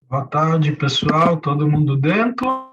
Boa tarde, pessoal. Todo mundo dentro?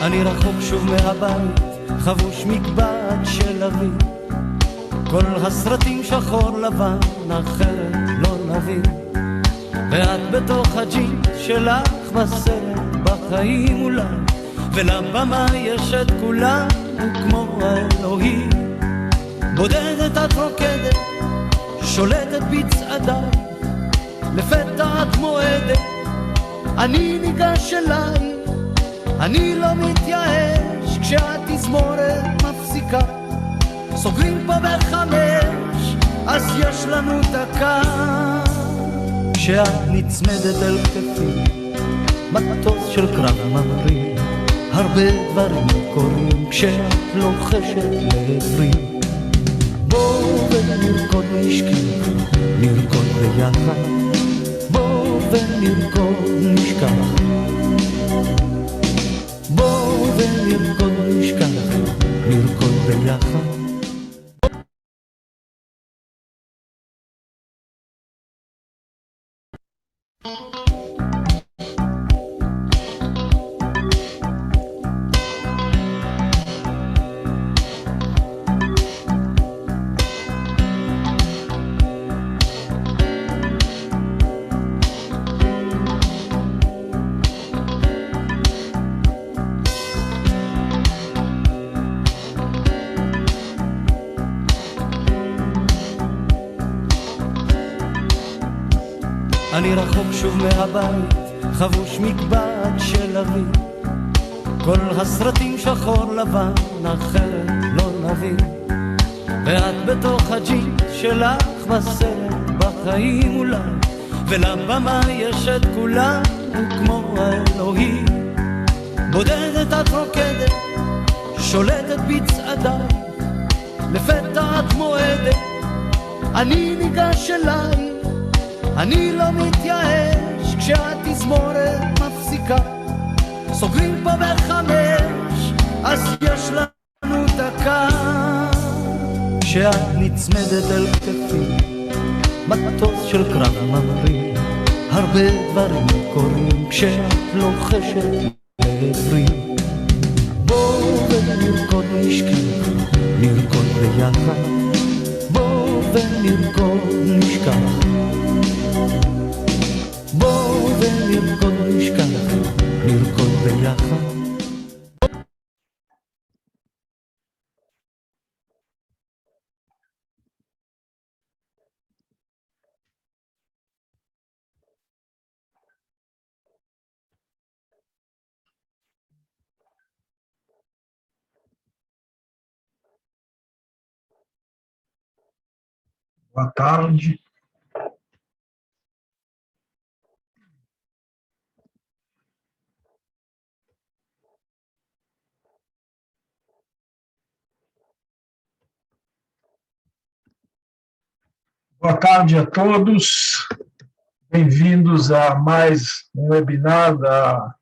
אני רחוק שוב מהבית, חבוש מקבץ של אבי. כל הסרטים שחור לבן, אחרת לא נבין. ואת בתוך הג'ינס שלך בסרט, בחיים אולי. ולבמה יש את כולם, כמו האלוהים. בודדת את רוקדת, שולטת בצעדיי. לפתע את מועדת, אני ניגש אלייך. אני לא מתייאש כשהתזמורת מפסיקה. סוגרים פה בחמש, אז יש לנו דקה. כשאת נצמדת אל כתפי, מטוס של קרב ממריא. הרבה דברים קורים כשאת לוחשת לעברי. בואו ונרקוד נשכח, נרקוד ביחד. בואו ונרקוד נשכח, בואו ונרקוד נשכח, נרקוד ביחד. אני רחוק שוב מהבית, חבוש מקבץ של אבי. כל הסרטים שחור לבן, אחרת לא נבין. ואת בתוך הג'ינס שלך בסרט, בחיים אולי. ולבמה יש את כולם, כמו האלוהים. בודדת את רוקדת, שולטת בצעדיי. לפתע את מועדת, אני ניגש אלייך. אני לא מתייאש כשהתזמורת מפסיקה. סוגרים פה בחמש, אז יש לנו דקה. כשאת נצמדת אל כתפי, מטוס של קרב ממריא. הרבה דברים קורים כשאת לוחשת לעברי. בואו ונרקוד נשכח, נרקוד ביחד. בואו ונרקוד נשכח, בואו ונרקוד נשכח, נרקוד ביחד. Boa tarde. Boa tarde a todos. Bem-vindos a mais um webinar da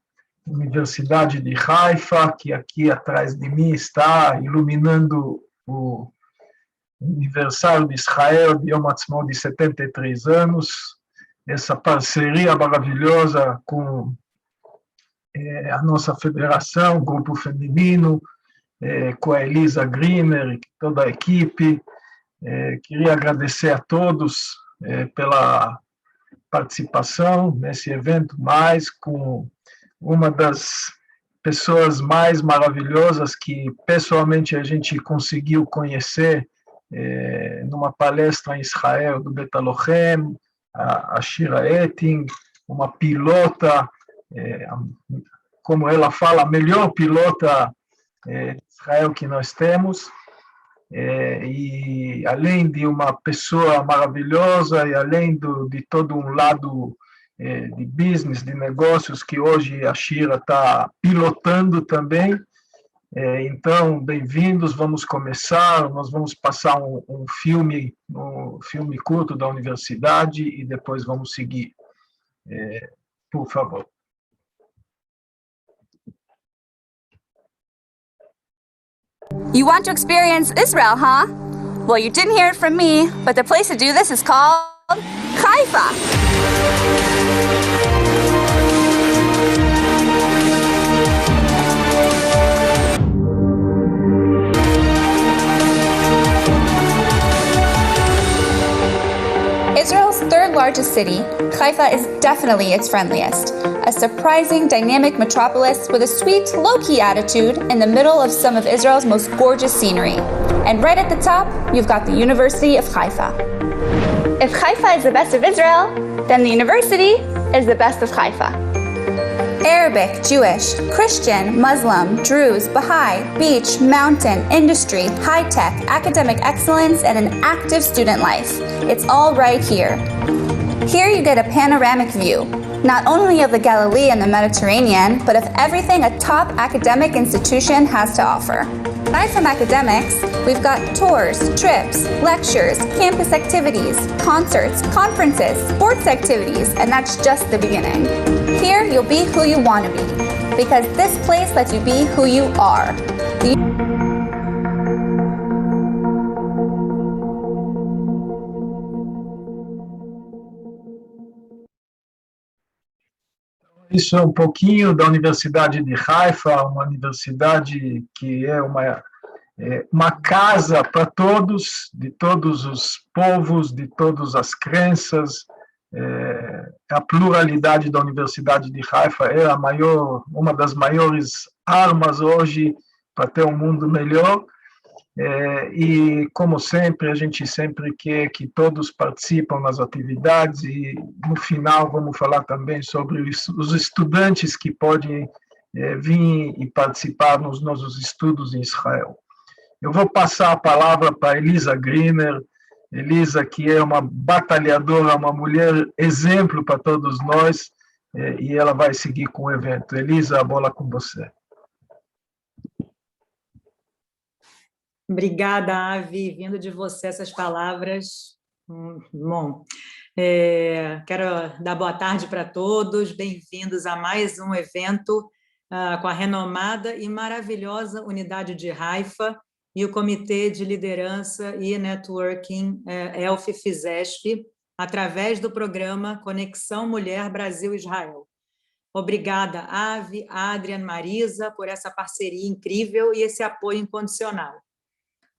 Universidade de Haifa, que aqui atrás de mim está iluminando o aniversário de Israel de Yom Ha'atzmaut de 73 anos, essa parceria maravilhosa com a nossa federação, o grupo feminino, com a Elisa Grimmer e toda a equipe. Queria agradecer a todos pela participação nesse evento, mais com uma das pessoas mais maravilhosas que pessoalmente a gente conseguiu conhecer numa palestra em Israel do Beit Lochem, a Shira Eting, uma pilota como ela fala, a melhor pilota de Israel que nós temos, e além de uma pessoa maravilhosa, e além de todo um lado de business, de negócios, que hoje a Shira está pilotando também. Então, bem-vindos, vamos começar, nós vamos passar um filme curto da universidade e depois vamos seguir. Por favor. You want to experience Israel, huh? Well, you didn't hear it from me, but the place to do this is called Haifa. Israel's third largest city, Haifa is definitely its friendliest. A surprising, dynamic metropolis with a sweet, low-key attitude in the middle of some of Israel's most gorgeous scenery. And right at the top, you've got the University of Haifa. If Haifa is the best of Israel, then the university is the best of Haifa. Arabic, Jewish, Christian, Muslim, Druze, Baha'i, beach, mountain, industry, high-tech, academic excellence, and an active student life. It's all right here. Here you get a panoramic view, not only of the Galilee and the Mediterranean, but of everything a top academic institution has to offer. Aside from academics, we've got tours, trips, lectures, campus activities, concerts, conferences, sports activities, and that's just the beginning. Here, you'll be who you want to be, because this place lets you be who you are. Isso é um pouquinho da Universidade de Haifa, uma universidade que é uma casa para todos, de todos os povos, de todas as crenças. A pluralidade da Universidade de Haifa é uma das maiores armas hoje para ter um mundo melhor. E, como sempre, a gente sempre quer que todos participem nas atividades e, no final, vamos falar também sobre os estudantes que podem vir e participar nos nossos estudos em Israel. Eu vou passar a palavra para Elisa Griner. Elisa, que é uma batalhadora, uma mulher exemplo para todos nós, e ela vai seguir com o evento. Elisa, a bola com você. Obrigada, Avi, vindo de você essas palavras. Bom, quero dar boa tarde para todos, bem-vindos a mais um evento com a renomada e maravilhosa Unidade de Haifa e o Comitê de Liderança e Networking ELF-FISESP, através do programa Conexão Mulher Brasil-Israel. Obrigada, Avi, Adrian, Marisa, por essa parceria incrível e esse apoio incondicional.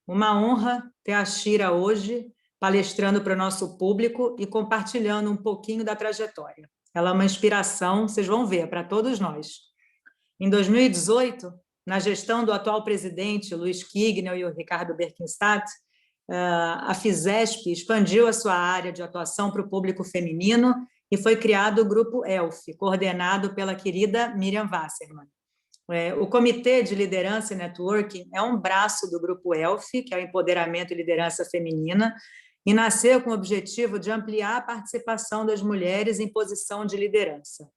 Uma honra ter a Shira hoje palestrando para o nosso público e compartilhando um pouquinho da trajetória. Ela é uma inspiração, vocês vão ver, para todos nós. Em 2018, na gestão do atual presidente, Luiz Kignel e o Ricardo Berkenstadt, a FISESP expandiu a sua área de atuação para o público feminino e foi criado o Grupo ELF, coordenado pela querida Miriam Wasserman. O Comitê de Liderança e Networking é um braço do Grupo ELF, que é o Empoderamento e Liderança Feminina, e nasceu com o objetivo de ampliar a participação das mulheres em posição de liderança,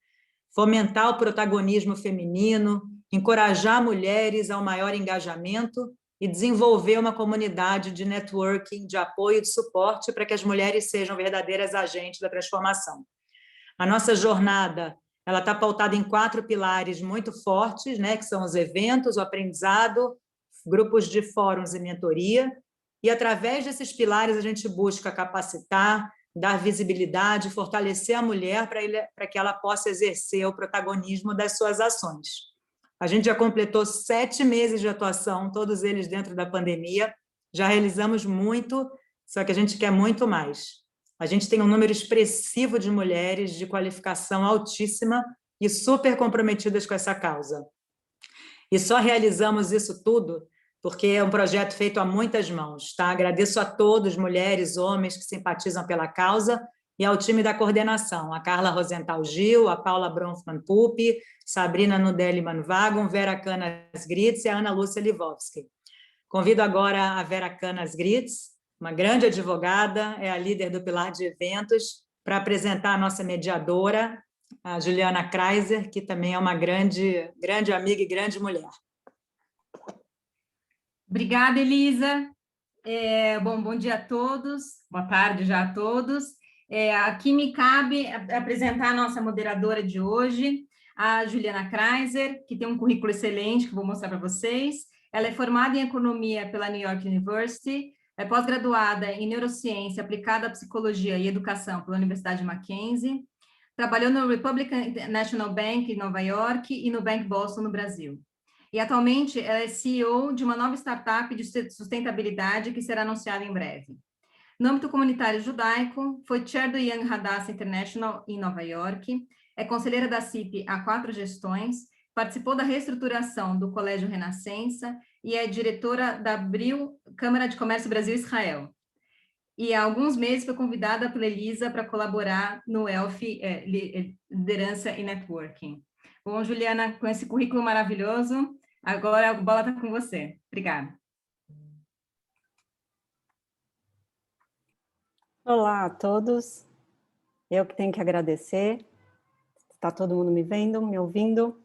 fomentar o protagonismo feminino, encorajar mulheres ao maior engajamento e desenvolver uma comunidade de networking, de apoio e de suporte para que as mulheres sejam verdadeiras agentes da transformação. A nossa jornada ela está pautada em 4 pilares muito fortes, né, que são os eventos, o aprendizado, grupos de fóruns e mentoria, e através desses pilares a gente busca capacitar, dar visibilidade, fortalecer a mulher para que ela possa exercer o protagonismo das suas ações. A gente já completou 7 meses de atuação, todos eles dentro da pandemia, já realizamos muito, só que a gente quer muito mais. A gente tem um número expressivo de mulheres de qualificação altíssima e super comprometidas com essa causa. E só realizamos isso tudo porque é um projeto feito a muitas mãos, tá? Agradeço a todos, mulheres, homens que simpatizam pela causa e ao time da coordenação, a Carla Rosenthal Gil, a Paula Bronfman Pupi, Sabrina Nudelli Manvagon, Vera Canas Gritz e a Ana Lúcia Livovski. Convido agora a Vera Canas Gritz, uma grande advogada, é a líder do Pilar de Eventos, para apresentar a nossa mediadora, a Juliana Kreiser, que também é uma grande amiga e grande mulher. Obrigada, Elisa. Bom dia a todos, boa tarde já a todos. Aqui me cabe apresentar a nossa moderadora de hoje, a Juliana Kreiser, que tem um currículo excelente que vou mostrar para vocês. Ela é formada em Economia pela New York University, é pós-graduada em Neurociência aplicada à Psicologia e Educação pela Universidade Mackenzie, trabalhou no Republican National Bank em Nova York e no Bank Boston, no Brasil. E atualmente ela é CEO de uma nova startup de sustentabilidade que será anunciada em breve. No âmbito comunitário judaico, foi chair do Young Hadassah International em Nova York, é conselheira da CIP há 4 gestões, participou da reestruturação do Colégio Renascença e é diretora da Abril, Câmara de Comércio Brasil-Israel. E há alguns meses foi convidada pela Elisa para colaborar no ELF, Liderança e Networking. Bom, Juliana, com esse currículo maravilhoso, agora a bola está com você. Obrigada. Olá a todos, eu que tenho que agradecer, está todo mundo me vendo, me ouvindo?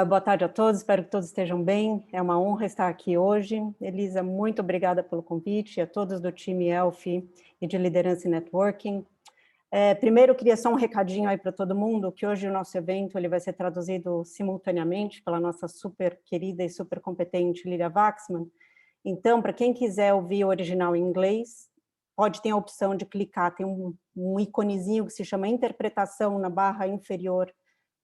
Boa tarde a todos, espero que todos estejam bem, é uma honra estar aqui hoje. Elisa, muito obrigada pelo convite, e a todos do time ELF e de Liderança e Networking. Primeiro, eu queria só um recadinho aí para todo mundo, que hoje o nosso evento ele vai ser traduzido simultaneamente pela nossa super querida e super competente Lilia Waxman. Então, para quem quiser ouvir o original em inglês, pode ter a opção de clicar, tem um iconezinho que se chama interpretação na barra inferior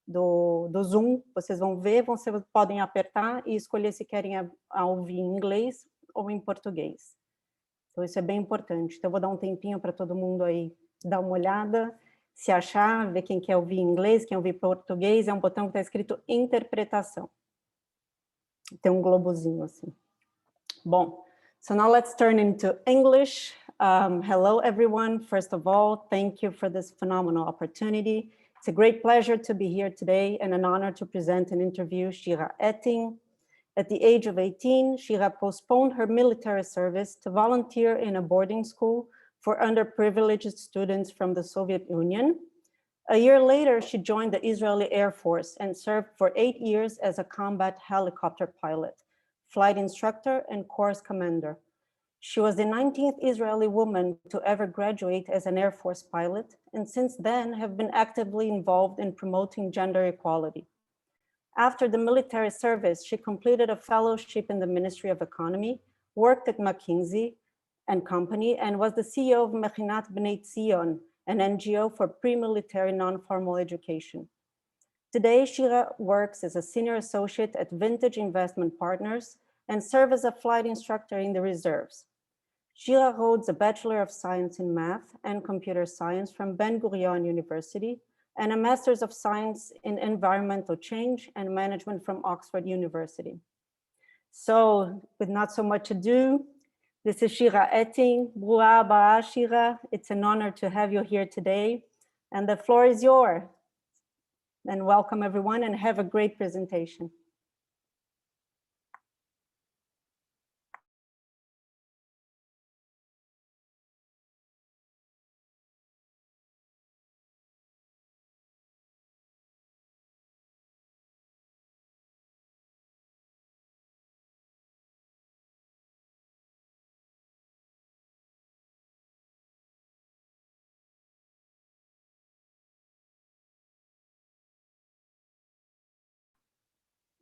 do Zoom, vocês vão ver, vocês podem apertar e escolher se querem ouvir em inglês ou em português. Então, isso é bem importante. Então, eu vou dar um tempinho para todo mundo aí dar uma olhada, se achar, ver quem quer ouvir em inglês, quem ouvir português, é um botão que está escrito interpretação. Tem um globozinho assim. Bom, so now let's turn into English. Hello, everyone. First of all, thank you for this phenomenal opportunity. It's a great pleasure to be here today and an honor to present and interview Shira Eting. At the age of 18, Shira postponed her military service to volunteer in a boarding school for underprivileged students from the Soviet Union. A year later, she joined the Israeli Air Force and served for 8 years as a combat helicopter pilot, flight instructor, and course commander. She was the 19th Israeli woman to ever graduate as an Air Force pilot, and since then have been actively involved in promoting gender equality. After the military service, she completed a fellowship in the Ministry of Economy, worked at McKinsey and Company, and was the CEO of Mechinat Bnei Zion, an NGO for pre-military non-formal education. Today, Shira works as a senior associate at Vintage Investment Partners and serves as a flight instructor in the reserves. Shira holds a Bachelor of Science in Math and Computer Science from Ben-Gurion University and a Master's of Science in Environmental Change and Management from Oxford University. So, with not so much ado, this is Shira Eting. Bru'a Ba'a, Shira. It's an honor to have you here today, and the floor is yours. And welcome everyone, and have a great presentation.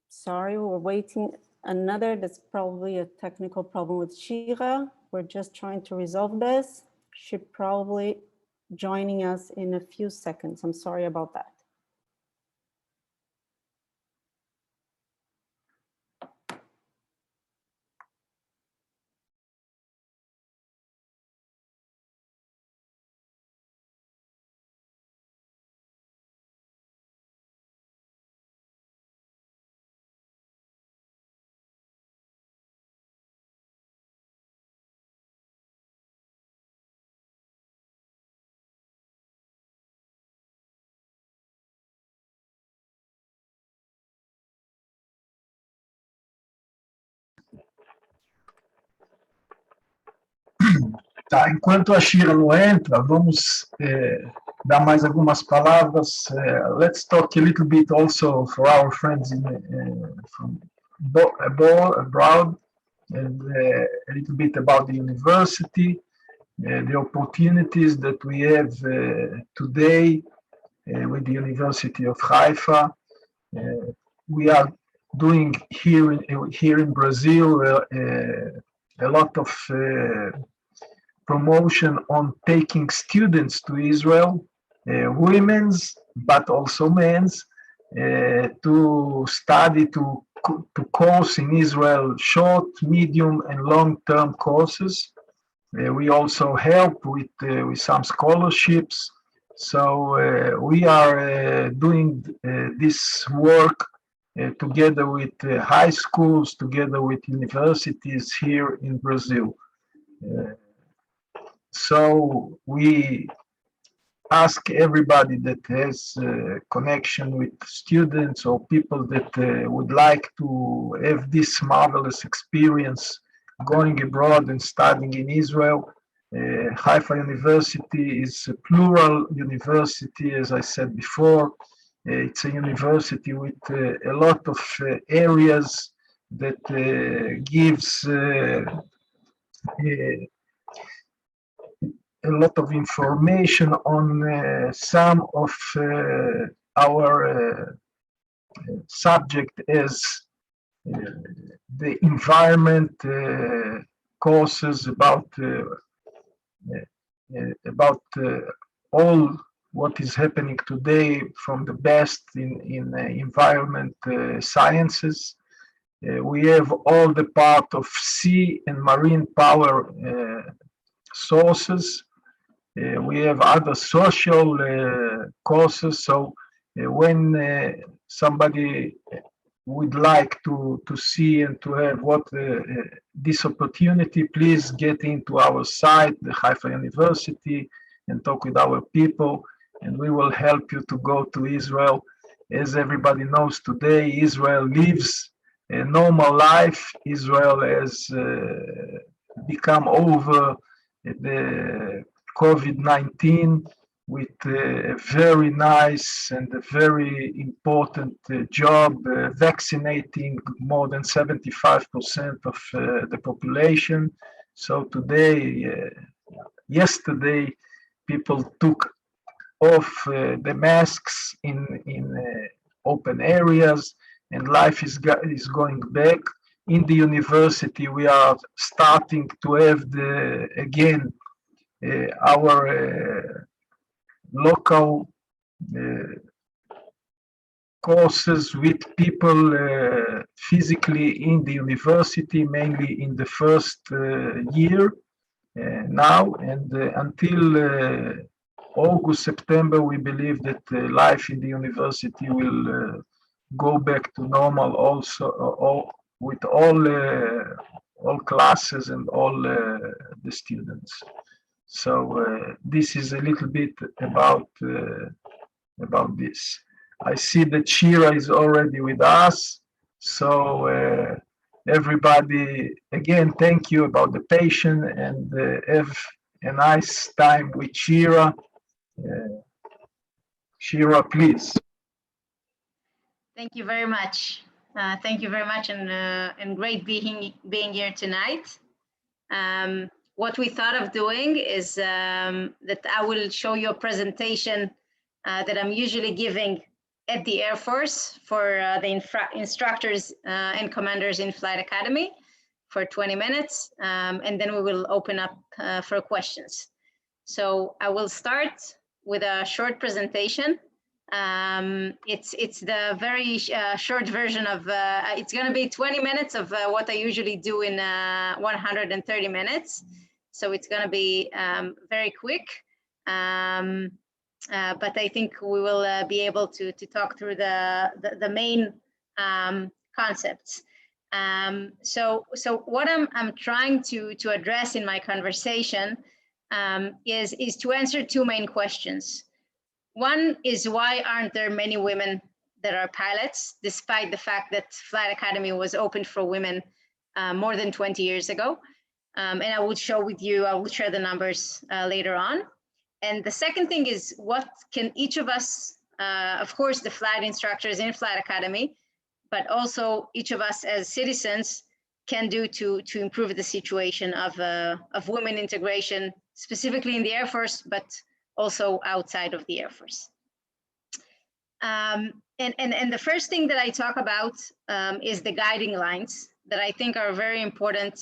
Sorry, we're waiting that's probably a technical problem with Shira. We're just trying to resolve this. She's probably joining us in a few seconds. I'm sorry about that. Tá, enquanto a Shira não entra, vamos dar mais algumas palavras. Let's talk a little bit also for our friends from abroad, and a little bit about the university, the opportunities that we have today with the University of Haifa. We are doing here in Brazil a lot of promotion on taking students to Israel, women's, but also men's, to study, to course in Israel, short, medium, and long-term courses. We also help with some scholarships. So we are doing this work together with high schools, together with universities here in Brazil. So we ask everybody that has a connection with students or people that would like to have this marvelous experience going abroad and studying in Israel. Haifa University is a plural university, as I said before. It's a university with a lot of areas that gives a lot of information on some of our subject as the environment courses about all what is happening today from the best in environment sciences. We have all the part of sea and marine power sources. We have other social courses. So when somebody would like to see and to have what this opportunity, please get into our site, the Haifa University, and talk with our people, and we will help you to go to Israel. As everybody knows today, Israel lives a normal life. Israel has become over the COVID-19 with a very nice and a very important job, vaccinating more than 75% of the population. So today, yesterday, people took off the masks in open areas, and life is going back. In the university, we are starting to have again our local courses with people physically in the university, mainly in the first year now, and until August, September, we believe that life in the university will go back to normal also, with all classes and all the students. So this is a little bit about this. I see that Shira is already with us. So everybody, again, thank you about the patience, and have a nice time with Shira. Shira, please. Thank you very much. Thank you very much, and great being here tonight. What we thought of doing is that I will show you a presentation that I'm usually giving at the Air Force for the instructors and commanders in Flight Academy for 20 minutes, and then we will open up for questions. So I will start with a short presentation. It's the very short version of, it's going to be 20 minutes of what I usually do in 130 minutes. So it's going to be very quick, but I think we will be able to talk through the main concepts. So what I'm trying to address in my conversation is to answer two main questions. One is, why aren't there many women that are pilots, despite the fact that Flight Academy was opened for women more than 20 years ago? And I will share the numbers later on. And the second thing is, what can each of us, of course, the flight instructors in Flight Academy, but also each of us as citizens can do to improve the situation of women integration, specifically in the Air Force, but also outside of the Air Force. And the first thing that I talk about is the guiding lines that I think are very important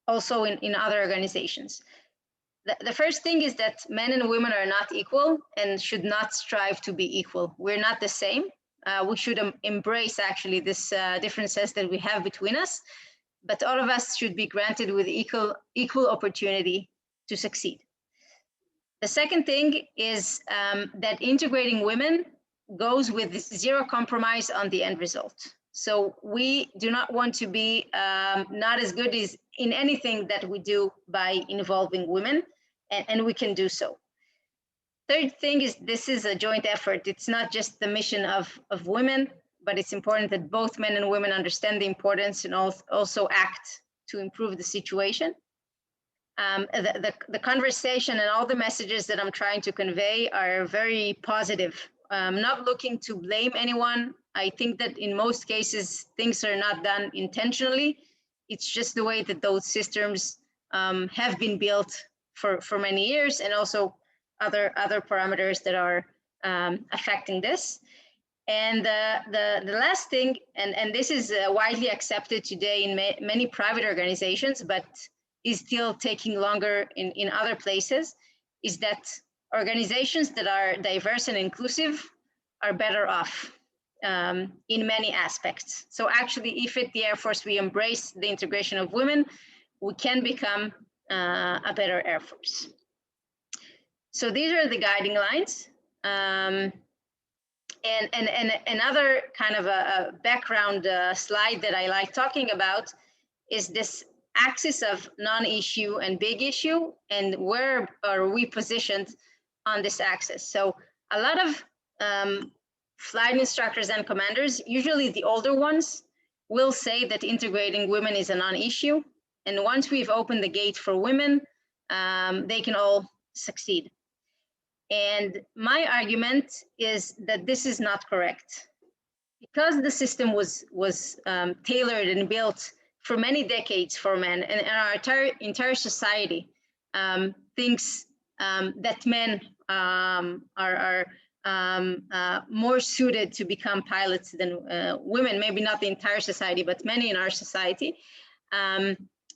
also in other organizations. The first thing is that men and women are not equal and should not strive to be equal. We're not the same. We should embrace actually this differences that we have between us, but all of us should be granted with equal opportunity to succeed. The second thing is that integrating women goes with zero compromise on the end result. So we do not want to be not as good as in anything that we do by involving women, and we can do so. Third thing is, this is a joint effort. It's not just the mission of women, but it's important that both men and women understand the importance and also act to improve the situation. The conversation and all the messages that I'm trying to convey are very positive. I'm not looking to blame anyone. I think that in most cases, things are not done intentionally. It's just the way that those systems have been built for many years, and also other parameters that are affecting this. And the last thing, and this is widely accepted today in many private organizations, but is still taking longer in other places, is that organizations that are diverse and inclusive are better off in many aspects. So actually, if at the Air Force we embrace the integration of women, we can become a better Air Force. So these are the guiding lines. And another kind of a background slide that I like talking about is this axis of non-issue and big issue, and where are we positioned on this axis. So a lot of flight instructors and commanders, usually the older ones, will say that integrating women is a non-issue, and once we've opened the gate for women, they can all succeed. And my argument is that this is not correct. Because the system was tailored and built for many decades for men, and our entire society thinks that men are more suited to become pilots than women, maybe not the entire society, but many in our society,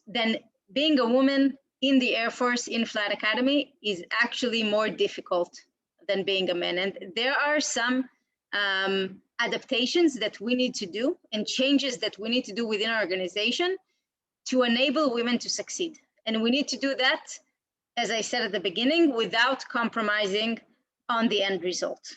then being a woman in the Air Force, in Flight Academy, is actually more difficult than being a man. And there are some adaptations that we need to do and changes that we need to do within our organization to enable women to succeed. And we need to do that, as I said at the beginning, without compromising on the end result.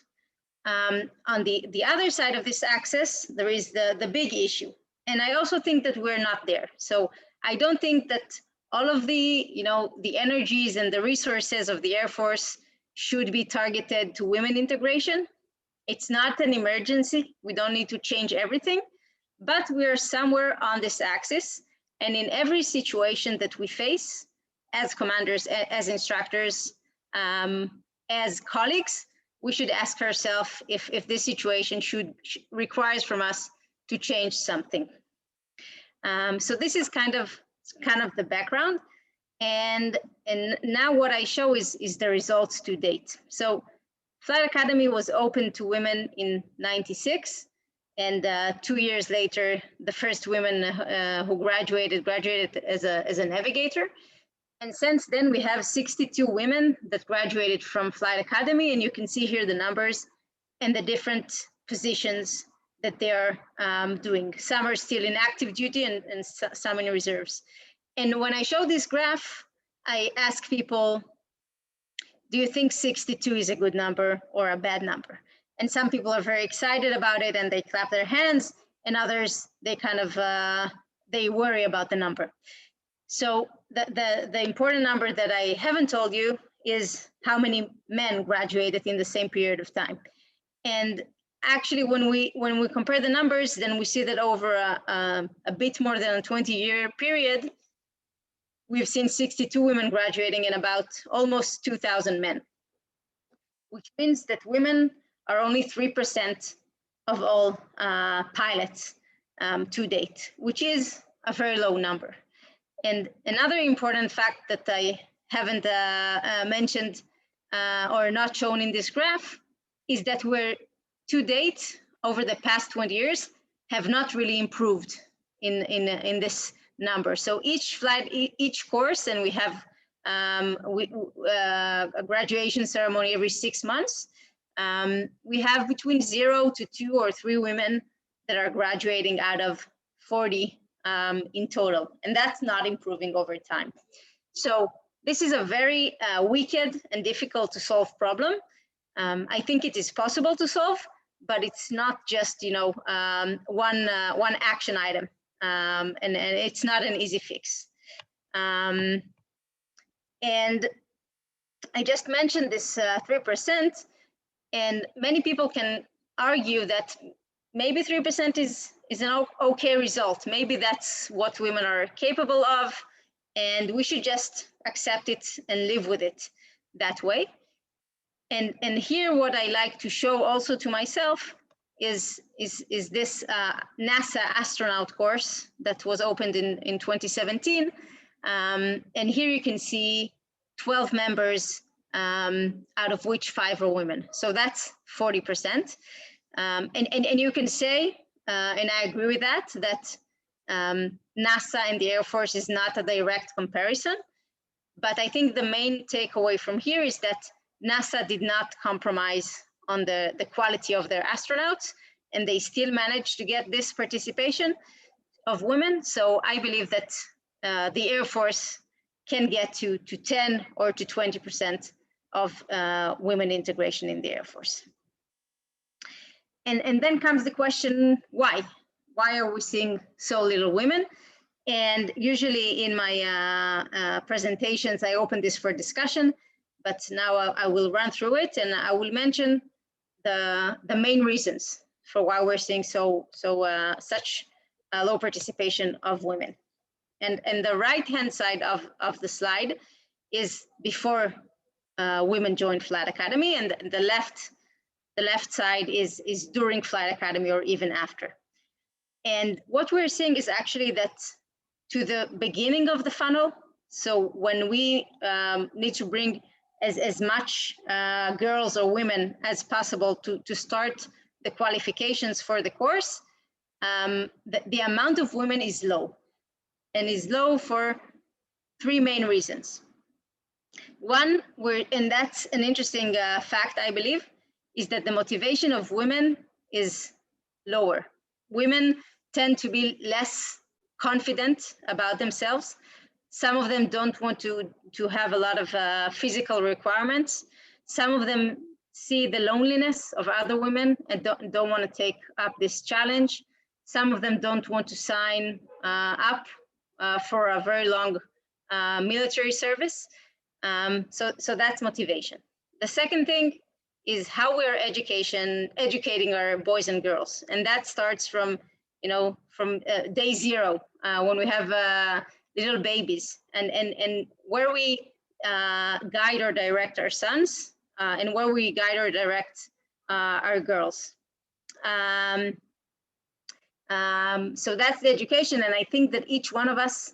On the other side of this axis, there is the big issue. And I also think that we're not there. So I don't think that all of the energies and the resources of the Air Force should be targeted to women integration. It's not an emergency. We don't need to change everything, but we are somewhere on this axis. And in every situation that we face, as commanders, as instructors, as colleagues, we should ask ourselves if this situation requires from us to change something. So this is kind of the background. And now what I show is the results to date. So Flight Academy was open to women in '96, and 2 years later, the first women who graduated as a navigator. And since then, we have 62 women that graduated from Flight Academy, and you can see here the numbers and the different positions that they are doing. Some are still in active duty and some in reserves. And when I show this graph, I ask people, do you think 62 is a good number or a bad number? And some people are very excited about it and they clap their hands, and others, they kind of, they worry about the number. So the important number that I haven't told you is how many men graduated in the same period of time. And actually, when we compare the numbers, then we see that over a bit more than a 20-year period, we've seen 62 women graduating and about almost 2,000 men, which means that women are only 3% of all pilots to date, which is a very low number. And another important fact that I haven't mentioned or not shown in this graph is that we're to date over the past 20 years have not really improved in this number. So each flight, each course, and we have a graduation ceremony every 6 months. We have between 0 to 2 or 3 women that are graduating out of 40 in total, and that's not improving over time. So this is a very wicked and difficult to solve problem. I think it is possible to solve, but it's not just one action item, and it's not an easy fix. And I just mentioned this 3%, and many people can argue that maybe 3% is an okay result. Maybe that's what women are capable of, and we should just accept it and live with it that way. And here, what I like to show also to myself is this NASA astronaut course that was opened in 2017. And here you can see 12 members, out of which 5 are women. So that's 40%. And you can say, and I agree with that NASA and the Air Force is not a direct comparison. But I think the main takeaway from here is that NASA did not compromise on the quality of their astronauts, and they still managed to get this participation of women. So I believe that the Air Force can get to 10 or to 20% of women integration in the Air Force. And then comes the question, why? Why are we seeing so little women? And usually in my presentations, I open this for discussion, but now I will run through it, and I will mention the main reasons for why we're seeing such a low participation of women. And the right-hand side of the slide is before women joined Flight Academy, and the left side is during Flight Academy or even after. And what we're seeing is actually that to the beginning of the funnel, so when we need to bring as much girls or women as possible to start the qualifications for the course, the amount of women is low, and is low for 3 main reasons. One, and that's an interesting fact, I believe, is that the motivation of women is lower. Women tend to be less confident about themselves. Some of them don't want to have a lot of physical requirements. Some of them see the loneliness of other women and don't want to take up this challenge. Some of them don't want to sign up for a very long military service. So that's motivation. The second thing is how we're educating our boys and girls. And that starts from day 0, when we have little babies, and where we guide or direct our sons, and where we guide or direct our girls. So that's the education, and I think that each one of us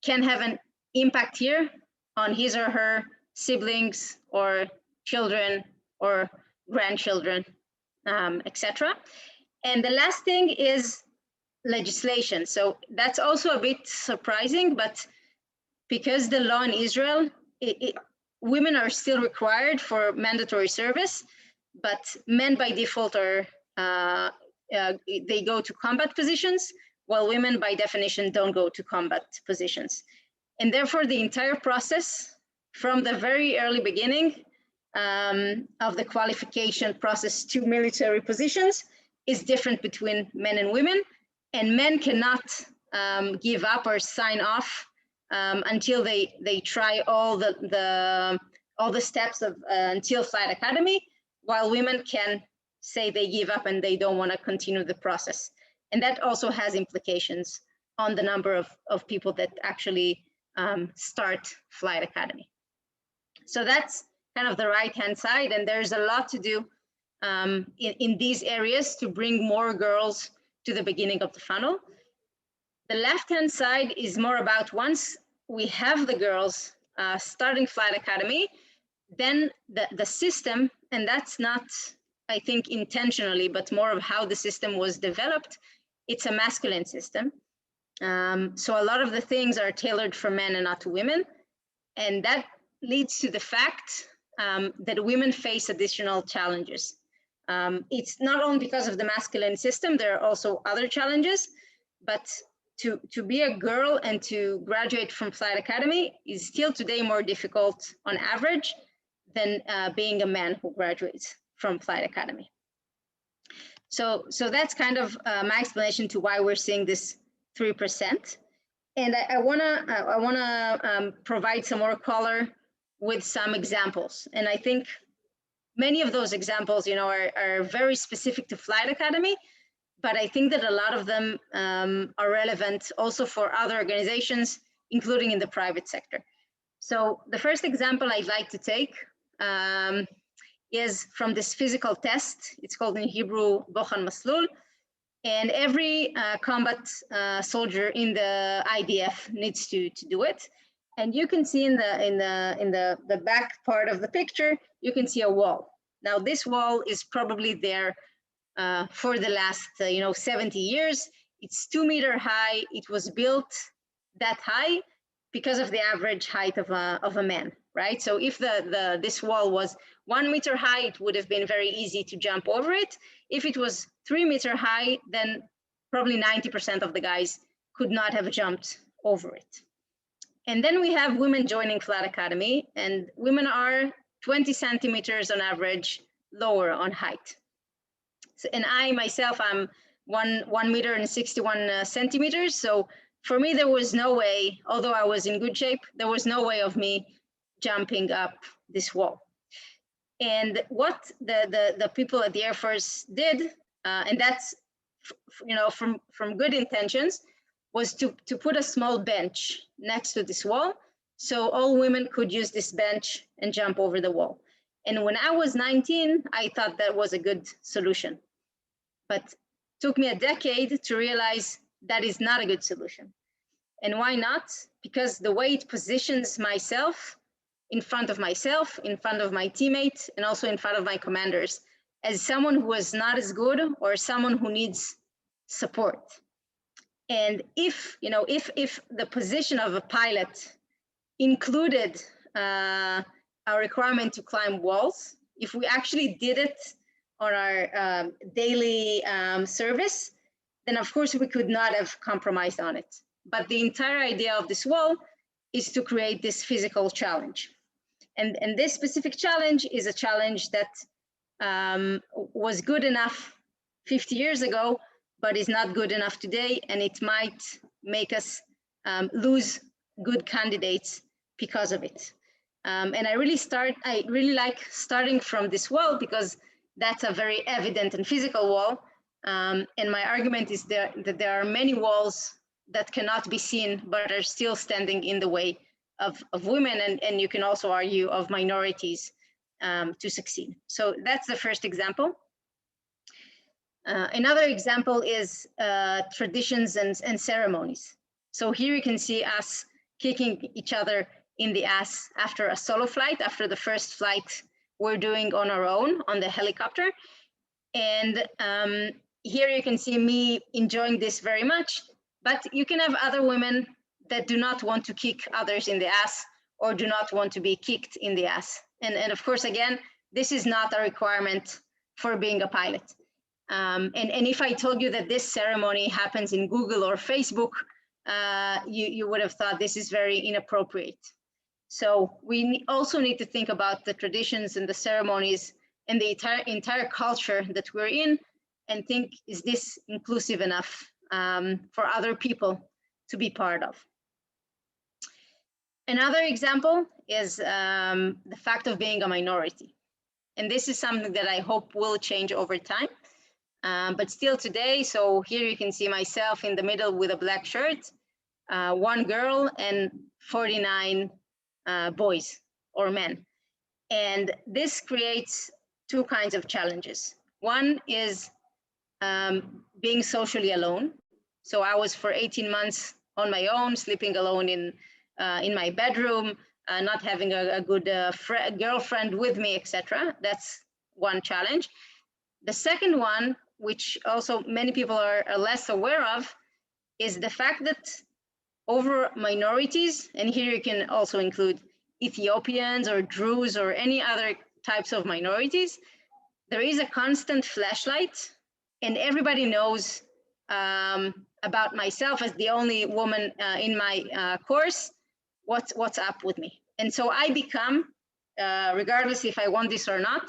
can have an impact here on his or her siblings or children or grandchildren, etc. And the last thing is legislation. So that's also a bit surprising, but because the law in Israel, women are still required for mandatory service, but men by default are, they go to combat positions, while women by definition don't go to combat positions. And therefore the entire process from the very early beginning of the qualification process to military positions is different between men and women, and men cannot give up or sign off until they try all the steps of until Flight Academy, while women can say they give up and they don't want to continue the process. And that also has implications on the number of people that actually start flight academy. So that's kind of the right-hand side, and there's a lot to do in these areas to bring more girls to the beginning of the funnel. The left-hand side is more about once we have the girls starting flight academy, then the system, and that's not, I think, intentionally, but more of how the system was developed, it's a masculine system. So a lot of the things are tailored for men and not to women. And that leads to the fact that women face additional challenges. It's not only because of the masculine system, there are also other challenges, but to be a girl and to graduate from flight academy is still today more difficult on average than being a man who graduates from flight academy. So that's kind of my explanation to why we're seeing this 3%. And I wanna provide some more color with some examples. And I think many of those examples, you know, are very specific to flight academy, but I think that a lot of them are relevant also for other organizations, including in the private sector. So the first example I'd like to take is from this physical test. It's called in Hebrew Bohan Maslul, and every combat soldier in the IDF needs to do it. And you can see in the back part of the picture, you can see a wall. Now this wall is probably there for the last 70 years. It's 2 meters high. It was built that high because of the average height of a man, right? So if this wall was 1 meter high, it would have been very easy to jump over it. If it was 3 meters high, then probably 90% of the guys could not have jumped over it. And then we have women joining Flight Academy, and women are 20 centimeters on average lower on height. So, and I myself, I'm 1 meter and 61 centimeters. So for me, there was no way, although I was in good shape, there was no way of me jumping up this wall. And what the people at the Air Force did, and that's from good intentions, was to put a small bench next to this wall, so all women could use this bench and jump over the wall. And when I was 19, I thought that was a good solution. But it took me a decade to realize that is not a good solution. And why not? Because the way it positions myself, in front of my teammate, and also in front of my commanders, as someone who is not as good or someone who needs support. And if the position of a pilot included a requirement to climb walls, if we actually did it on our daily service, then of course we could not have compromised on it. But the entire idea of this wall is to create this physical challenge. And this specific challenge is a challenge that was good enough 50 years ago, but is not good enough today, and it might make us lose good candidates because of it. And I really like starting from this wall because that's a very evident and physical wall. And my argument is that there are many walls that cannot be seen, but are still standing in the way of women, and you can also argue of minorities to succeed. So that's the first example. Another example is traditions and ceremonies. So here you can see us kicking each other in the ass after a solo flight, after the first flight we're doing on our own on the helicopter. And here you can see me enjoying this very much, but you can have other women that do not want to kick others in the ass or do not want to be kicked in the ass. And of course, again, this is not a requirement for being a pilot. And if I told you that this ceremony happens in Google or Facebook, you would have thought this is very inappropriate. So we also need to think about the traditions and the ceremonies and the entire culture that we're in, and think, is this inclusive enough for other people to be part of? Another example is the fact of being a minority. And this is something that I hope will change over time. But still today, so here you can see myself in the middle with a black shirt. 1 girl and 49 boys or men. And this creates 2 kinds of challenges. One is being socially alone. So I was for 18 months on my own, sleeping alone in my bedroom, not having a good girlfriend with me, etc. That's one challenge. The second one, which also many people are less aware of, is the fact that over minorities, and here you can also include Ethiopians or Druze or any other types of minorities, there is a constant flashlight, and everybody knows about myself as the only woman in my course, what's up with me. And so I become, regardless if I want this or not,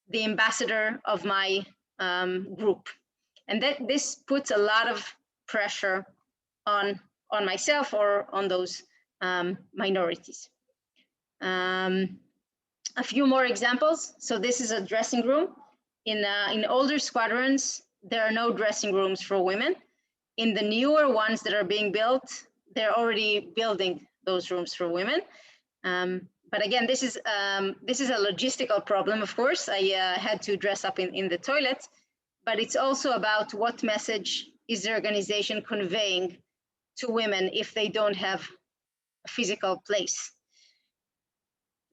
the ambassador of my group. And that this puts a lot of pressure on myself or on those minorities. A few more examples. So this is a dressing room. In older squadrons, there are no dressing rooms for women. In the newer ones that are being built, they're already building those rooms for women. But again, this is a logistical problem, of course. I had to dress up in the toilet, but it's also about what message is the organization conveying to women if they don't have a physical place.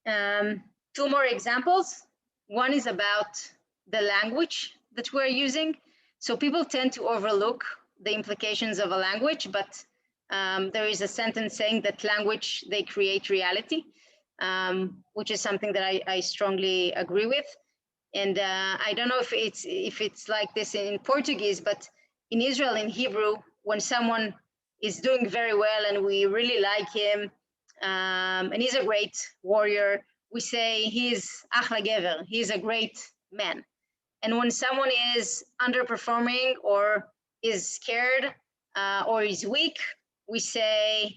2 more examples. One is about the language that we're using. So people tend to overlook the implications of a language, but there is a sentence saying that language, they create reality, which is something that I strongly agree with. And I don't know if it's like this in Portuguese, but in Israel, in Hebrew, when someone is doing very well and we really like him, and he's a great warrior, we say he's achla gever, he's a great man. And when someone is underperforming or is scared or is weak, we say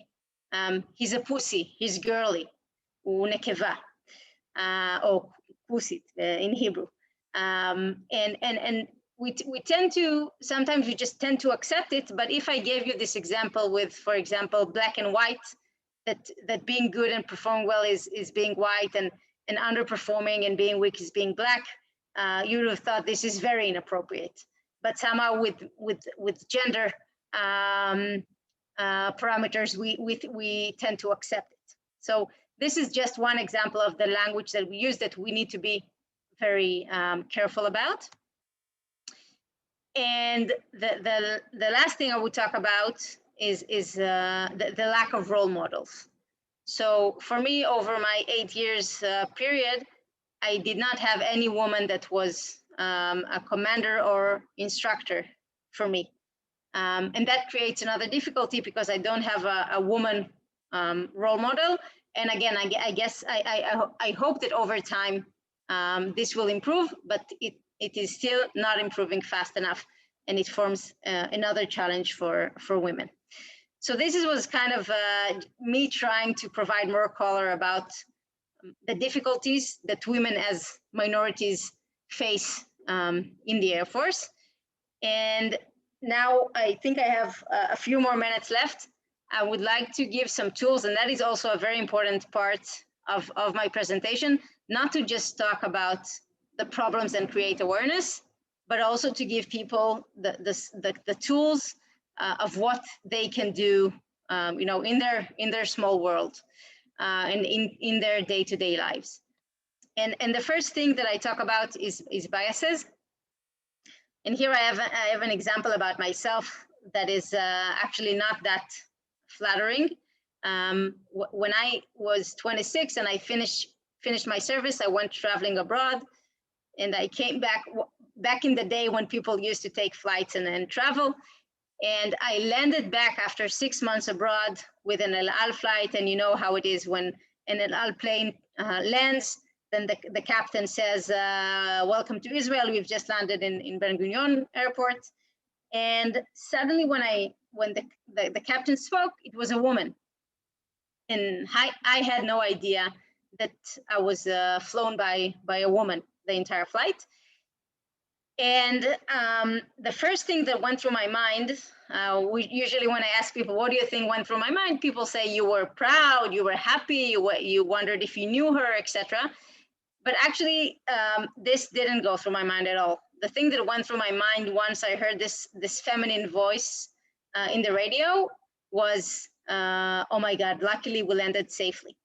he's a pussy, he's girly, nekeva, or pusit in Hebrew. And we tend to, sometimes we just tend to accept it, but if I gave you this example with, for example, black and white, that being good and performing well is being white, and underperforming and being weak is being black, you would have thought this is very inappropriate. But somehow with gender parameters, we tend to accept it. So this is just one example of the language that we use that we need to be very careful about. And the last thing I would talk about is the lack of role models. So for me, over my 8 years period, I did not have any woman that was a commander or instructor for me. And that creates another difficulty because I don't have a woman role model. And again, I guess I hope that over time this will improve, but it is still not improving fast enough, and it forms another challenge for women. So this was kind of me trying to provide more color about the difficulties that women as minorities face in the Air Force. And now I think I have a few more minutes left. I would like to give some tools, and that is also a very important part of my presentation, not to just talk about the problems and create awareness, but also to give people the tools of what they can do, in their small world and in their day-to-day lives. And the first thing that I talk about is biases. And here I have an example about myself that is actually not that flattering. When I was 26 and I finished my service, I went traveling abroad, and I came back in the day when people used to take flights and travel. And I landed back after 6 months abroad with an El Al flight. And you know how it is when an El Al plane lands, then the captain says, welcome to Israel. We've just landed in Ben Gurion airport. And suddenly when the captain spoke, it was a woman. And I had no idea that I was flown by a woman the entire flight. And the first thing that went through my mind Usually when I ask people, what do you think went through my mind? People say you were proud, you were happy, you wondered if you knew her, etc. But actually, this didn't go through my mind at all. The thing that went through my mind once I heard this feminine voice in the radio was, oh my God, luckily we landed safely.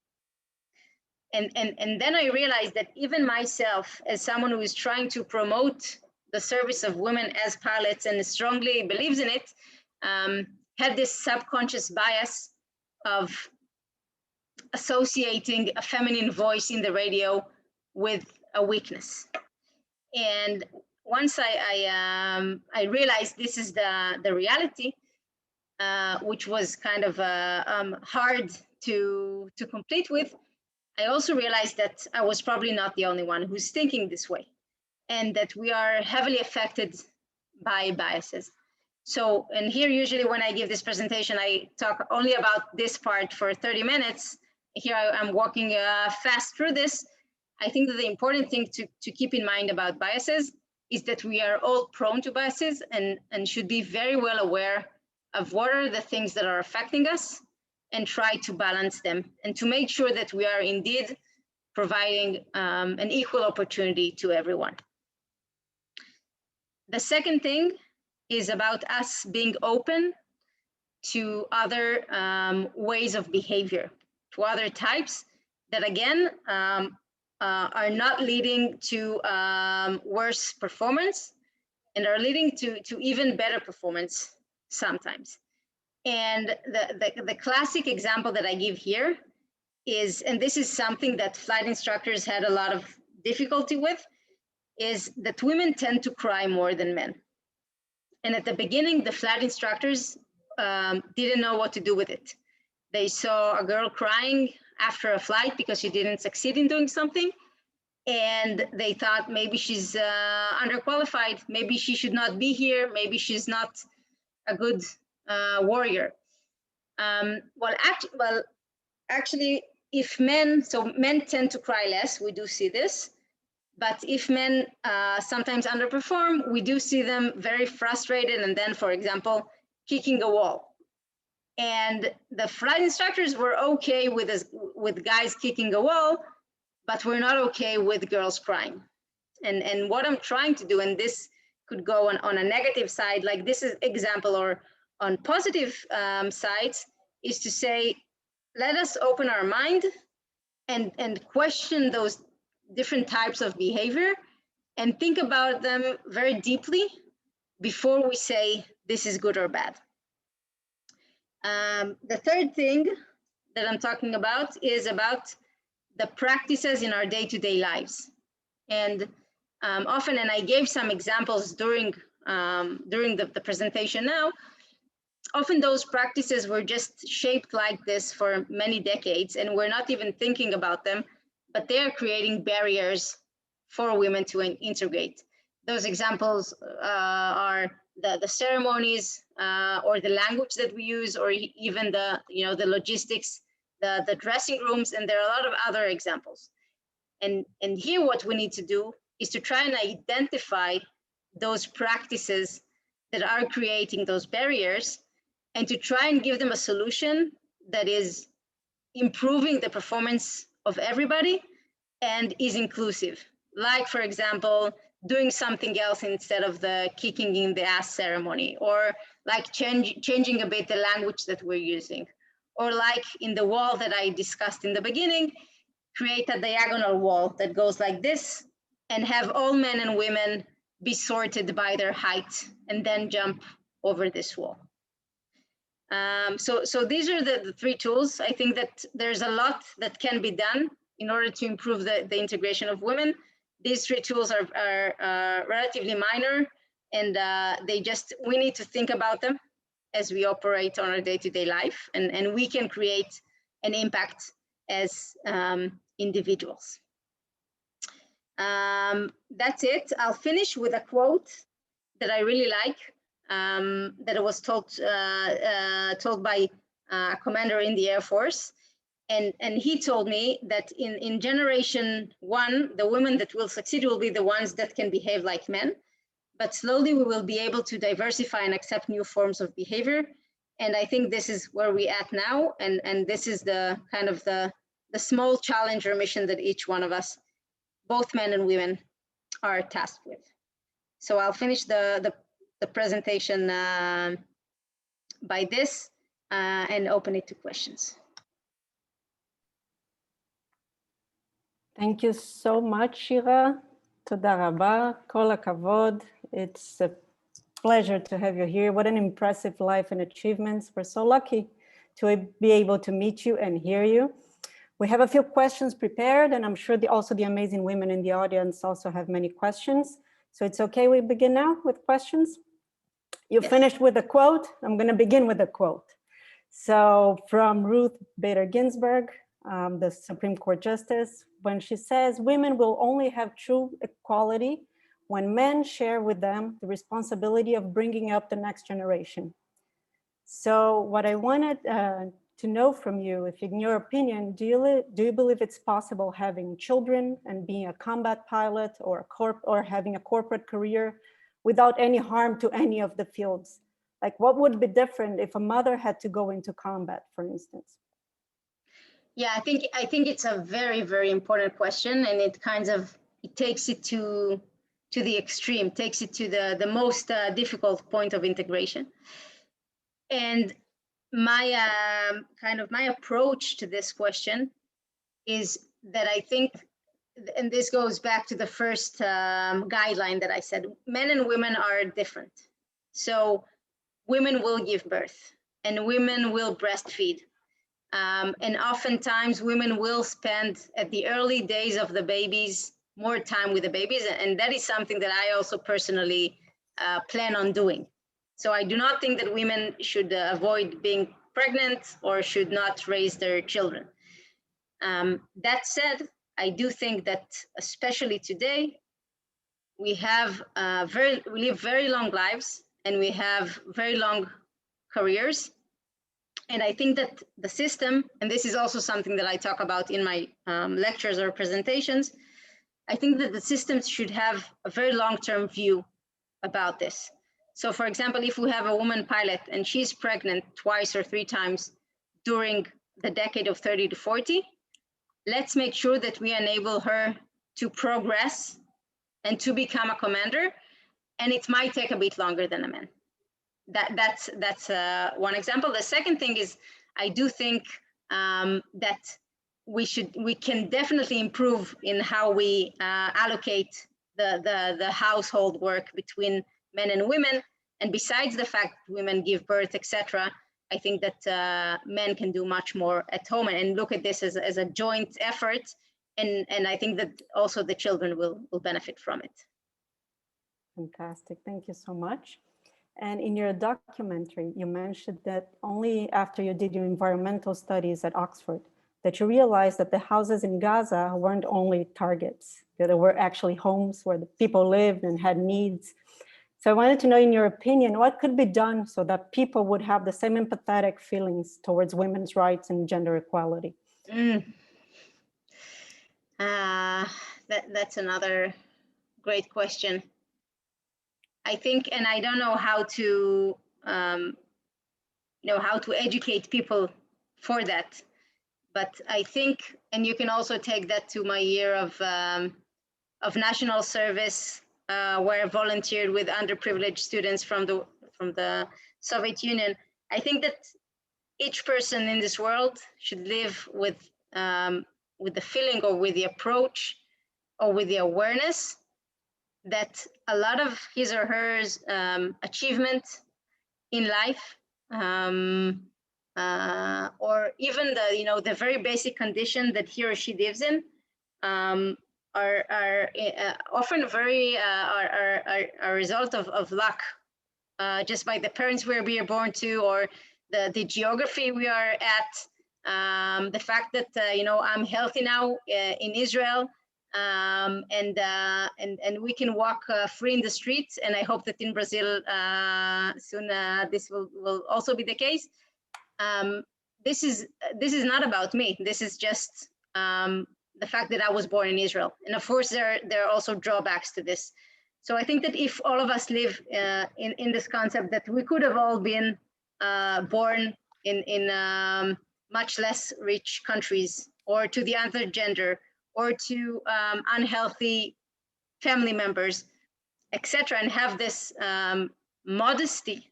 And then I realized that even myself, as someone who is trying to promote the service of women as pilots and strongly believes in it, had this subconscious bias of associating a feminine voice in the radio with a weakness. And once I realized this is the reality, which was kind of hard to complete with, I also realized that I was probably not the only one who's thinking this way, and that we are heavily affected by biases. So, and here usually when I give this presentation, I talk only about this part for 30 minutes. Here I'm walking fast through this. I think that the important thing to keep in mind about biases is that we are all prone to biases and should be very well aware of what are the things that are affecting us and try to balance them and to make sure that we are indeed providing an equal opportunity to everyone. The second thing is about us being open to other ways of behavior, to other types that again are not leading to worse performance and are leading to even better performance sometimes. And the classic example that I give here is, and this is something that flight instructors had a lot of difficulty with, is that women tend to cry more than men. And at the beginning, the flight instructors didn't know what to do with it. They saw a girl crying after a flight because she didn't succeed in doing something. And they thought maybe she's underqualified, maybe she should not be here, maybe she's not a good warrior. Well, actually, if men, so men tend to cry less, we do see this, but if men sometimes underperform, we do see them very frustrated and then, for example, kicking a wall. And the flight instructors were okay with guys kicking a wall, but we're not okay with girls crying. And what I'm trying to do, and this could go on a negative side, like this is example, or on positive sides, is to say, let us open our mind and question those different types of behavior and think about them very deeply before we say this is good or bad. The third thing that I'm talking about is about the practices in our day-to-day lives. And often, and I gave some examples during the presentation now, often those practices were just shaped like this for many decades, and we're not even thinking about them, but they are creating barriers for women to integrate. Those examples are the ceremonies or the language that we use, or even the logistics, the dressing rooms, and there are a lot of other examples. And here what we need to do is to try and identify those practices that are creating those barriers and to try and give them a solution that is improving the performance of everybody and is inclusive. Like, for example, doing something else instead of the kicking in the ass ceremony, or like changing a bit the language that we're using, or like in the wall that I discussed in the beginning, create a diagonal wall that goes like this and have all men and women be sorted by their height and then jump over this wall. So these are the three tools. I think that there's a lot that can be done in order to improve the integration of women. These three tools are relatively minor, and we need to think about them as we operate on our day-to-day life, and we can create an impact as individuals. That's it. I'll finish with a quote that I really like, that was told by a commander in the Air Force. And he told me that in generation one, the women that will succeed will be the ones that can behave like men. but slowly we will be able to diversify and accept new forms of behavior. And I think this is where we're at now. And this is the kind of the small challenge or mission that each one of us, both men and women, are tasked with. So I'll finish the presentation by this and open it to questions. Thank you so much, Shira. Toda rabba, kol hakavod. It's a pleasure to have you here. What an impressive life and achievements. We're so lucky to be able to meet you and hear you. We have a few questions prepared, and I'm sure also the amazing women in the audience also have many questions. So it's okay we begin now with questions? You finished with a quote. I'm going to begin with a quote. So from Ruth Bader Ginsburg, the Supreme Court Justice, when she says, women will only have true equality when men share with them the responsibility of bringing up the next generation. So what I wanted to know from you, if in your opinion, do you believe it's possible having children and being a combat pilot or having a corporate career without any harm to any of the fields? Like, what would be different if a mother had to go into combat, for instance? Yeah, I think it's a very, very important question, and it takes it to the extreme, takes it to the most difficult point of integration. And my my approach to this question is that I think, and this goes back to the first guideline that I said, men and women are different. So women will give birth and women will breastfeed. And oftentimes women will spend at the early days of the babies more time with the babies. And that is something that I also personally plan on doing. So I do not think that women should avoid being pregnant or should not raise their children. That said, I do think that especially today, we live very long lives and we have very long careers. And I think that the system, and this is also something that I talk about in my lectures or presentations, I think that the systems should have a very long-term view about this. So for example, if we have a woman pilot and she's pregnant twice or 3 times during the decade of 30 to 40, let's make sure that we enable her to progress and to become a commander. And it might take a bit longer than a man. That's one example. The second thing is, I do think that we can definitely improve in how we allocate the household work between men and women. And besides the fact women give birth, etc., I think that men can do much more at home and look at this as a joint effort. And I think that also the children will benefit from it. Fantastic. Thank you so much. And in your documentary, you mentioned that only after you did your environmental studies at Oxford, that you realized that the houses in Gaza weren't only targets, that there were actually homes where the people lived and had needs. So I wanted to know, in your opinion, what could be done so that people would have the same empathetic feelings towards women's rights and gender equality? That's another great question. I think, and I don't know how to, how to educate people for that, but I think, and you can also take that to my year of national service, where I volunteered with underprivileged students from the Soviet Union. I think that each person in this world should live with the feeling or with the approach or with the awareness that a lot of his or her achievement in life, or even the very basic condition that he or she lives in, are often are a result of luck, just by the parents we are born to, or the geography we are at, the fact that I'm healthy now in Israel. And we can walk free in the streets, and I hope that in Brazil soon this will also be the case. This is not about me. This is just the fact that I was born in Israel, and of course there are also drawbacks to this. So I think that if all of us live in this concept that we could have all been born in much less rich countries, or to the other gender, or to unhealthy family members, etc., and have this modesty,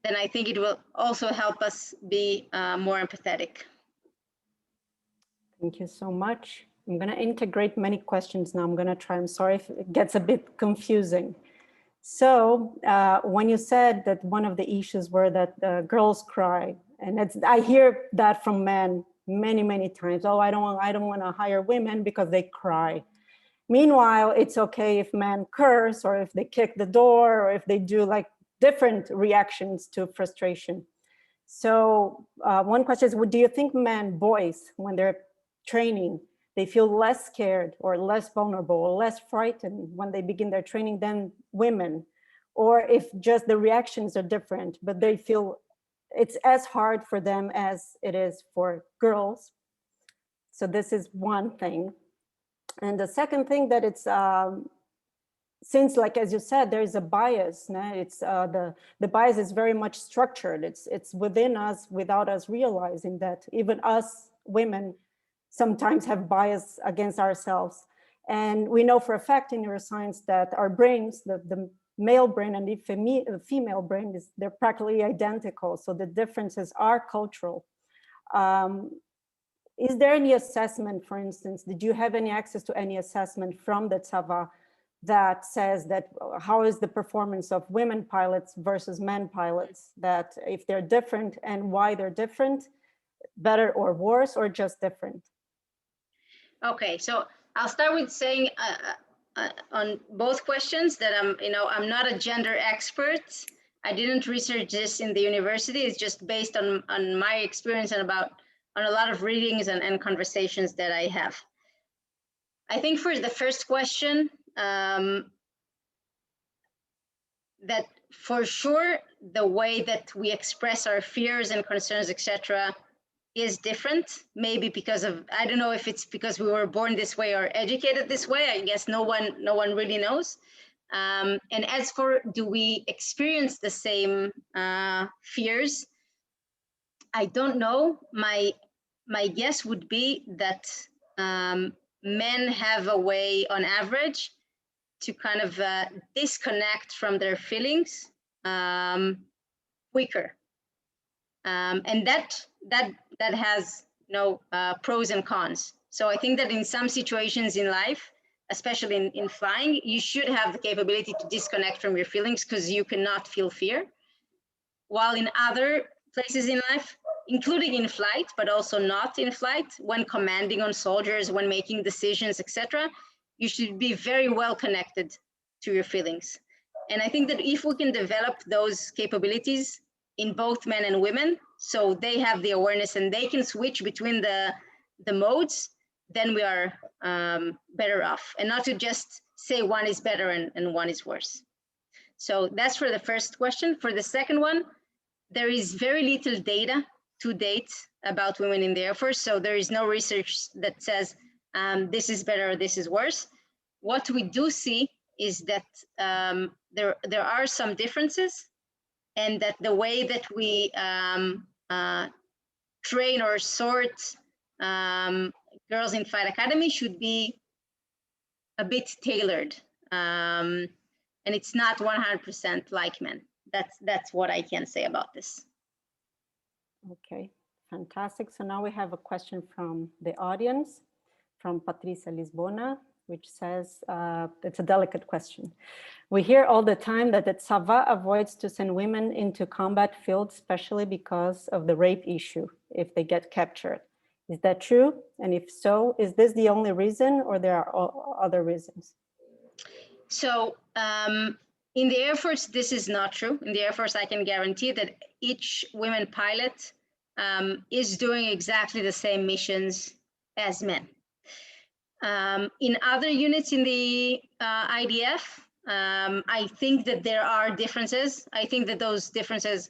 then I think it will also help us be more empathetic. Thank you so much. I'm going to integrate many questions now. I'm going to try. I'm sorry if it gets a bit confusing. So when you said that one of the issues were that girls cry, and I hear that from men many, many times. Oh, I don't want to hire women because they cry. Meanwhile, it's okay if men curse, or if they kick the door, or if they do like different reactions to frustration. So one question is, do you think boys, when they're training, they feel less scared or less vulnerable or less frightened when they begin their training than women? Or if just the reactions are different, but they feel it's as hard for them as it is for girls? So this is one thing. And the second thing that it's, since, like, as you said, there is a bias, it's the bias is very much structured. It's within us without us realizing that even us women sometimes have bias against ourselves. And we know for a fact in neuroscience that our brains, the male brain and the female brain, they're practically identical. So the differences are cultural. Is there any assessment, for instance, did you have any access to any assessment from the Tzava that says that how is the performance of women pilots versus men pilots, that if they're different and why they're different, better or worse, or just different? Okay, so I'll start with saying on both questions that I'm not a gender expert. I didn't research this in the university. It's just based on my experience and on a lot of readings and conversations that I have. I think for the first question, that for sure the way that we express our fears and concerns, etc., is different. Maybe because of, I don't know if it's because we were born this way or educated this way. I guess no one really knows. And as for, do we experience the same fears? I don't know. My guess would be that men have a way, on average, to kind of disconnect from their feelings quicker, and that has pros and cons. So I think that in some situations in life, especially in flying, you should have the capability to disconnect from your feelings because you cannot feel fear. While in other places in life, including in flight, but also not in flight, when commanding on soldiers, when making decisions, etc., you should be very well connected to your feelings. And I think that if we can develop those capabilities in both men and women, so they have the awareness and they can switch between the modes, then we are better off, and not to just say one is better and one is worse. So that's for the first question. For the second one, there is very little data to date about women in the Air Force, so there is no research that says this is better or this is worse. What we do see is that there are some differences, and that the way that we train or sort girls in Flight Academy should be a bit tailored, and it's not 100% like men. That's what I can say about this. Okay, fantastic. So now we have a question from the audience, from Patricia Lisbona, which says, it's a delicate question. We hear all the time that the Tzava avoids to send women into combat fields, especially because of the rape issue, if they get captured. Is that true? And if so, is this the only reason, or there are other reasons? So in the Air Force, this is not true. In the Air Force, I can guarantee that each women pilot is doing exactly the same missions as men. In other units in the IDF, I think that there are differences. I think that those differences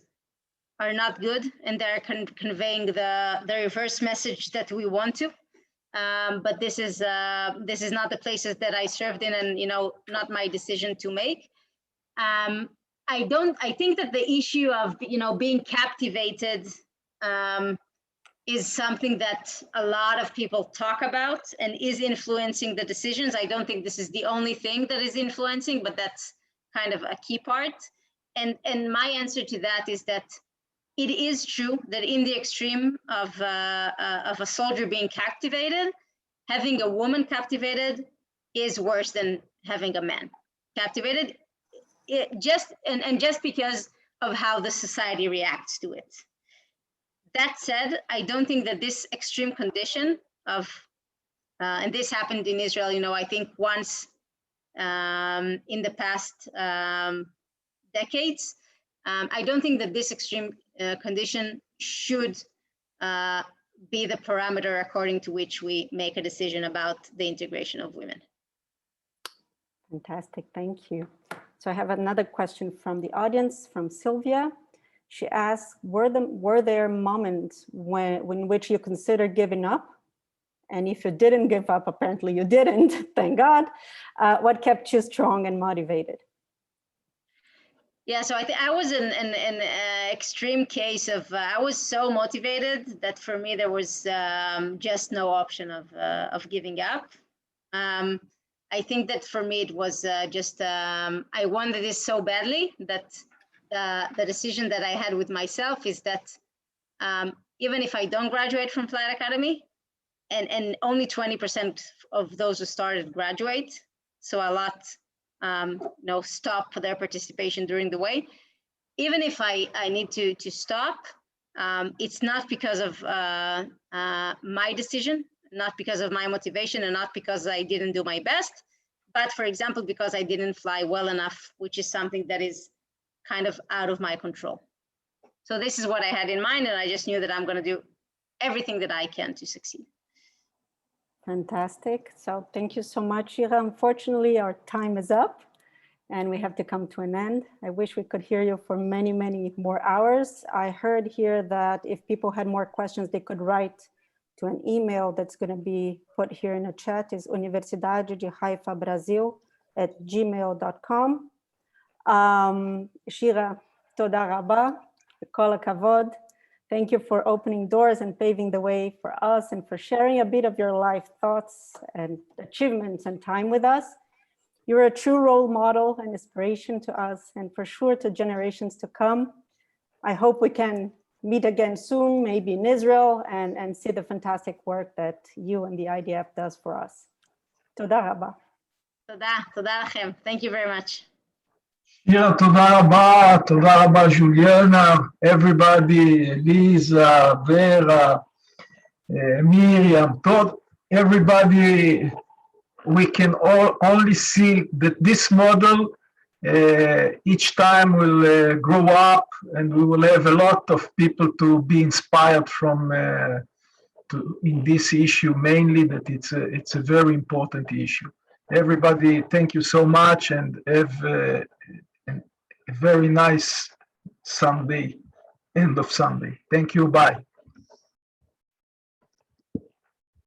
are not good, and they're conveying the reverse message that we want to. but this is not the places that I served in, and not my decision to make. I think that the issue of being captivated is something that a lot of people talk about and is influencing the decisions. I don't think this is the only thing that is influencing, but that's kind of a key part. And my answer to that is that it is true that in the extreme of a soldier being captivated, having a woman captivated is worse than having a man captivated. Just because of how the society reacts to it. That said, I don't think that this extreme condition of, and this happened in Israel, I think once in the past decades, I don't think that this extreme condition should be the parameter according to which we make a decision about the integration of women. Fantastic, thank you. So I have another question from the audience, from Sylvia. She asks, were there moments in which you considered giving up? And if you didn't give up, apparently you didn't, thank God, what kept you strong and motivated? Yeah, so I think I was in an extreme case of, I was so motivated that for me there was just no option of giving up. I think that for me it was just, I wanted this so badly that the decision that I had with myself is that even if I don't graduate from Flight Academy, and only 20% of those who started graduate, so a lot stop their participation during the way. Even if I need to stop, it's not because of my decision, not because of my motivation, and not because I didn't do my best, but for example, because I didn't fly well enough, which is something that is kind of out of my control. So this is what I had in mind, and I just knew that I'm going to do everything that I can to succeed. Fantastic. So thank you so much, Shira. Unfortunately, our time is up and we have to come to an end. I wish we could hear you for many, many more hours. I heard here that if people had more questions, they could write to an email that's going to be put here in the chat. Is universidadedehaifabrasil@gmail.com. Shira, toda rabba, kol hakavod. Thank you for opening doors and paving the way for us and for sharing a bit of your life thoughts and achievements and time with us. You're a true role model and inspiration to us and for sure to generations to come. I hope we can meet again soon, maybe in Israel, and see the fantastic work that you and the IDF does for us. Toda rabba. Toda lachem. Thank you very much. Yeah, toda rabba, Juliana, everybody, Lisa, Vera, Miriam, everybody. We can only see that this model each time will grow up, and we will have a lot of people to be inspired from in this issue, mainly that it's a very important issue. Everybody, thank you so much, and have a very nice Sunday, end of Sunday. Thank you, bye.